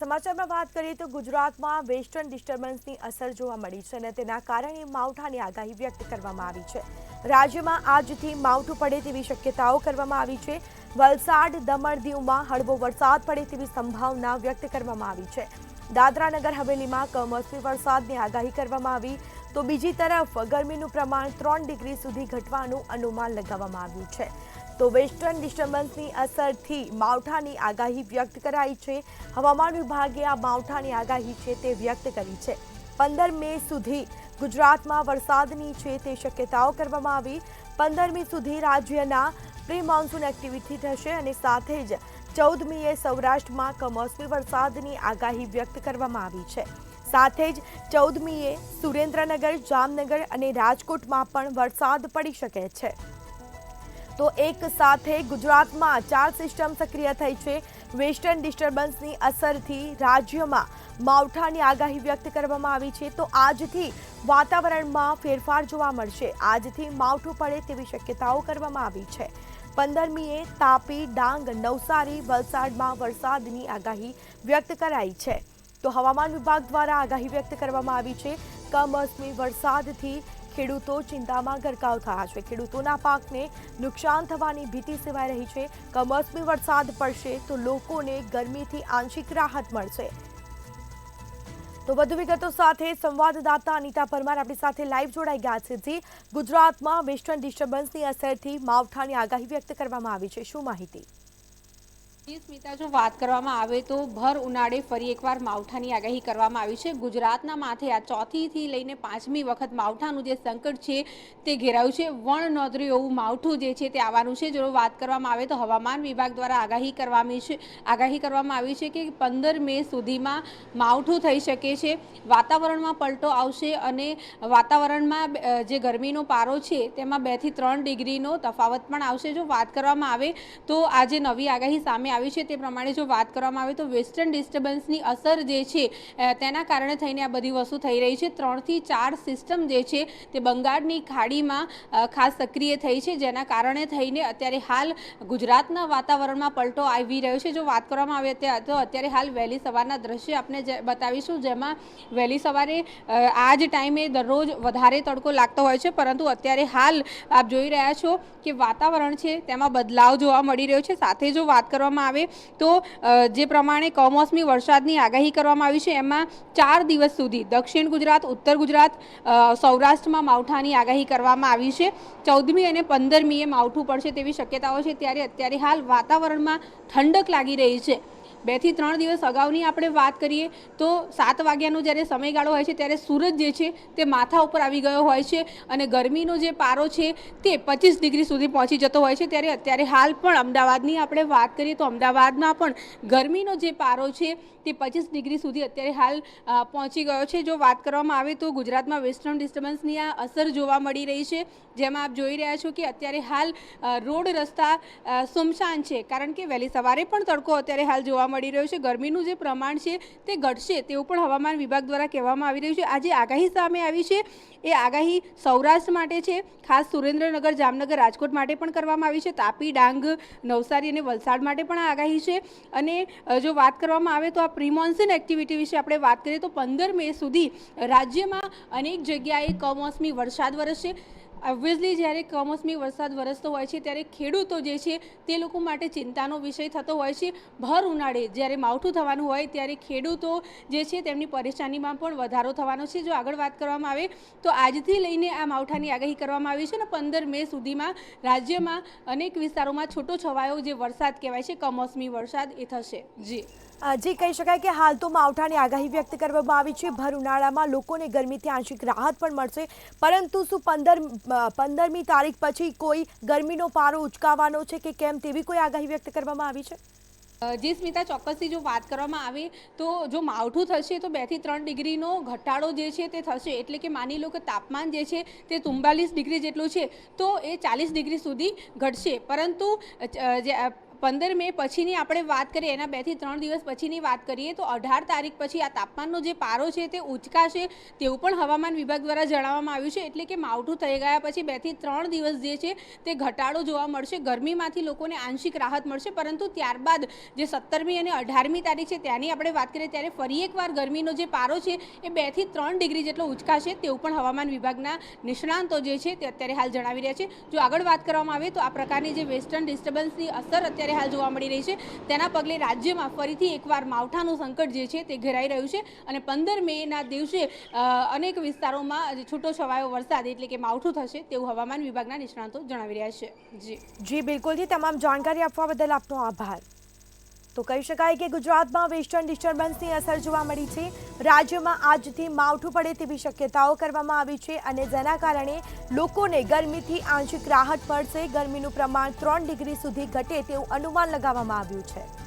સમાચારમાં વાત કરીએ તો ગુજરાતમાં વેસ્ટર્ન ડિસ્ટર્બન્સની અસર જોવા મળી છે અને તેના કારણે માવઠાની આગાહી વ્યક્ત કરવામાં આવી છે। રાજ્યમાં આજથી માવઠું પડે તેવી શક્યતાઓ કરવામાં આવી છે। વલસાડ, દમણ, દીવમાં હળવો વરસાદ પડે તેવી સંભાવના વ્યક્ત કરવામાં આવી છે। દાદરા નગર હવેલીમાં કમોસમી વરસાદની આગાહી કરવામાં આવી તો બીજી તરફ ગરમીનું પ્રમાણ 3 ડિગ્રી સુધી ઘટવાનું અનુમાન લગાવવામાં આવ્યું છે। તો વેસ્ટર્ન ડિસ્ટર્બન્સની અસરથી માવઠાની આગાહી વ્યક્ત કરાઈ છે। હવામાન વિભાગે આ માવઠાની આગાહી છે તે વ્યક્ત કરી છે। 15 મે સુધી ગુજરાતમાં વરસાદની છે તે શક્યતાઓ કરવામાં આવી। 15 મે સુધી રાજ્યના પ્રી મોન્સૂન એક્ટિવિટી થશે અને સાથે જ 14 મીએ સૌરાષ્ટ્રમાં કમોસમી વરસાદની આગાહી વ્યક્ત કરવામાં આવી છે। સાથે જ 14 મીએ સુરેન્દ્રનગર, જામનગર અને રાજકોટમાં પણ વરસાદ પડી શકે છે। તો એક સાથે ગુજરાતમાં 4 સિસ્ટમ સક્રિય થઈ છે। વેસ્ટર્ન ડિસ્ટર્બન્સની અસરથી રાજ્યમાં માવઠાની આગાહી વ્યક્ત કરવામાં આવી છે। તો આજથી વાતાવરણમાં ફેરફાર જોવા મળશે। આજથી માવઠું પડે તેવી શક્યતાઓ કરવામાં આવી છે। 15 મીએ તાપી, ડાંગ, નવસારી, વલસાડમાં વરસાદની આગાહી વ્યક્ત કરાઈ છે। તો હવામાન વિભાગ દ્વારા આગાહી વ્યક્ત કરવામાં આવી છે। કમોસમી વરસાદથી ખેડૂતો ચિંતામાં ગરકાવ થયા છે। ખેડૂતોના પાકને નુકસાન થવાની ભીતિ સેવાઈ રહી છે। કમોસમી વરસાદ પડશે તો લોકોને ગરમીથી આંશિક રાહત મળશે। તો વધુ વિગતો સાથે સંવાદદાતા અનિતા પરમાર આપણી સાથે લાઈવ જોડાઈ ગયા છે। જી, ગુજરાતમાં વેસ્ટર્ન ડિસ્ટર્બન્સની અસરથી માવઠાની આગાહી વ્યક્ત કરવામાં આવી છે, શું માહિતી? સ્મિતા, જો વાત કરવામાં આવે તો ભર ઉનાળે ફરી એકવાર માવઠાની આગાહી કરવામાં આવી છે। ગુજરાતના માથે આ ચોથીથી લઈને 5મી વખત માવઠાનું જે સંકટ છે તે ઘેરાયું છે। વણ નોંધ્યું એવું માવઠું જે છે તે આવવાનું છે। જો વાત કરવામાં આવે તો હવામાન વિભાગ દ્વારા આગાહી કરવામાં આવી છે કે 15 મે સુધીમાં માવઠું થઈ શકે છે। વાતાવરણમાં પલટો આવશે અને વાતાવરણમાં જે ગરમીનો પારો છે તેમાં 2 થી 3 ડિગ્રીનો તફાવત પણ આવશે। જો વાત કરવામાં આવે તો આજે નવી આગાહી સામે આવી છે તે પ્રમાણે જો વાત કરવામાં આવે તો વેસ્ટર્ન ડિસ્ટર્બન્સની અસર જે છે તેના કારણે થઈને આ બધી વસ્તુ થઈ રહી છે। 3 થી 4 સિસ્ટમ જે છે તે બંગાળની ખાડીમાં ખાસ સક્રિય થઈ છે, જેના કારણે થઈને અત્યારે હાલ ગુજરાતના વાતાવરણમાં પલટો આવી રહ્યો છે। જો વાત કરવામાં આવે તો અત્યારે હાલ વહેલી સવારના દ્રશ્ય આપણે બતાવીશું, જેમાં વહેલી સવારે આ જ ટાઈમે દરરોજ વધારે તડકો લાગતો હોય છે, પરંતુ અત્યારે હાલ આપ જોઈ રહ્યા છો કે વાતાવરણ છે તેમાં બદલાવ જોવા મળી રહ્યો છે। સાથે જો વાત કરવામાં આવે તો જે પ્રમાણે કમોસમી વરસાદની આગાહી કરવામાં આવી છે એમાં 4 દિવસ સુધી દક્ષિણ ગુજરાત, ઉત્તર ગુજરાત, સૌરાષ્ટ્રમાં માવઠાની આગાહી કરવામાં આવી છે। 14મી અને 15મીએ માવઠું પડશે તેવી શક્યતાઓ છે। ત્યારે અત્યારે હાલ વાતાવરણમાં ઠંડક લાગી રહી છે। 2 થી 3 દિવસ અગાઉની આપણે વાત કરીએ તો 7 વાગ્યાનો જ્યારે સમયગાળો હોય છે ત્યારે સૂરજ જે છે તે માથા ઉપર આવી ગયો હોય છે અને ગરમીનો જે પારો છે તે 25 ડિગ્રી સુધી પહોંચી જતો હોય છે। ત્યારે અત્યારે હાલ પણ અમદાવાદની આપણે વાત કરીએ તો અમદાવાદમાં પણ ગરમીનો જે પારો છે તે 25 ડિગ્રી સુધી અત્યારે હાલ પહોંચી ગયો છે। જો વાત કરવામાં આવે તો ગુજરાતમાં વેસ્ટર્ન ડિસ્ટર્બન્સની આ અસર જોવા મળી રહી છે, જેમાં આપ જોઈ રહ્યા છો કે અત્યારે હાલ રોડ રસ્તા સુમસાન છે, કારણ કે વહેલી સવારે પણ તડકો અત્યારે હાલ જોવા મળી રહ્યો છે। ગરમીનું જે પ્રમાણ છે તે ઘટશે તેવું પણ હવામાન વિભાગ દ્વારા કહેવામાં આવી રહ્યું છે। આજે આગાહી સામે આવી છે એ આગાહી સૌરાષ્ટ્ર માટે છે, ખાસ સુરેન્દ્રનગર, જામનગર, રાજકોટ માટે પણ કરવામાં આવી છે। તાપી, ડાંગ, નવસારી અને વલસાડ માટે પણ આગાહી છે। અને જો વાત કરવામાં આવે તો આ પ્રી મોન્સૂન એક્ટિવિટી વિશે આપણે વાત કરીએ તો 15 મે સુધી રાજ્યમાં અનેક જગ્યાએ કમોસમી વરસાદ વરસશે। ઓબ્વિયસલી જ્યારે કમોસમી વરસાદ વરસતો હોય છે ત્યારે ખેડૂતો જે છે તે લોકો માટે ચિંતાનો વિષય થતો હોય છે। ભર ઉનાળે જ્યારે માવઠું થવાનું હોય ત્યારે ખેડૂતો જે છે તેમની પરેશાનીમાં પણ વધારો થવાનો છે। જો આગળ વાત કરવામાં આવે તો આજથી લઈને આ માવઠાની આગાહી કરવામાં આવી છે અને 15 મે સુધીમાં રાજ્યમાં અનેક વિસ્તારોમાં છૂટો છવાયો જે વરસાદ કહેવાય છે, કમોસમી વરસાદ એ થશે। જી, કહી શકાય કે હાલ તો માવઠાની આગાહી વ્યક્ત કરવામાં આવી છે। ભર ઉનાળામાં લોકોને ગરમીથી આંશિક રાહત પણ મળશે, પરંતુ શું 15મી તારીખ પછી કોઈ ગરમીનો પારો ઉચકાવાનો છે કે કેમ તેવી કોઈ આગાહી વ્યક્ત કરવામાં આવી છે? જી સ્મિતા, ચોક્કસથી જો વાત કરવામાં આવે તો જો માવઠું થશે તો 2 થી 3 ડિગ્રીનો ઘટાડો જે છે તે થશે। એટલે કે માની લો કે તાપમાન જે છે તે 43 ડિગ્રી જેટલું છે તો એ 40 ડિગ્રી સુધી ઘટશે, પરંતુ 15 મે પછીની આપણે વાત કરીએ, એના 2 થી 3 દિવસ પછીની વાત કરીએ તો 18 તારીખ પછી આ તાપમાનનો જે પારો છે તે ઉચકાશે તેવું પણ હવામાન વિભાગ દ્વારા જણાવવામાં આવ્યું છે. એટલે કે માવઠું થઈ ગયા પછી 2 થી 3 દિવસ જે છે તે ઘટાડો જોવા મળશે. ગરમીમાંથી લોકોને આંશિક રાહત મળશે, પરંતુ ત્યારબાદ જે 17મી અને 18મી તારીખ છે ત્યાંની આપણે વાત કરીએ ત્યારે ફરી એકવાર ગરમીનો જે પારો છે એ 2 થી 3 ડિગ્રી જેટલો ઉચકાશે તેવું પણ હવામાન વિભાગના નિષ્ણાંતો જે છે તે અત્યારે હાલ જણાવી રહ્યા છે. જો આગળ વાત કરવામાં આવે તો આ પ્રકારની જે વેસ્ટર્ન ડિસ્ટર્બન્સની અસર અત્યારે હાલ જોવા મળી રહી છે તેના પગલે રાજ્યમાં ફરીથી એકવાર માવઠાનું સંકટ જે છે તે ઘેરાઈ રહ્યું છે અને 15 મેના દિવસે અનેક વિસ્તારોમાં છૂટોછવાયો વરસાદ એટલે કે માવઠું થશે તેવું હવામાન વિભાગના નિષ્ણાંતો જણાવી રહ્યા છે. જી બિલકુલથી તમામ જાણકારી આપવા બદલ આપનો આભાર. તો કહી શકાય કે ગુજરાતમાં વેસ્ટર્ન ડિસ્ટર્બન્સની અસર જોવા મળી છે. રાજ્યમાં આજથી માવઠું પડે તેવી શક્યતાઓ કરવામાં આવી છે અને જેના કારણે લોકોને ગરમીથી આંશિક રાહત મળશે. ગરમીનું પ્રમાણ 3 ડિગ્રી સુધી ઘટે તેવું અનુમાન લગાવવામાં આવ્યું છે.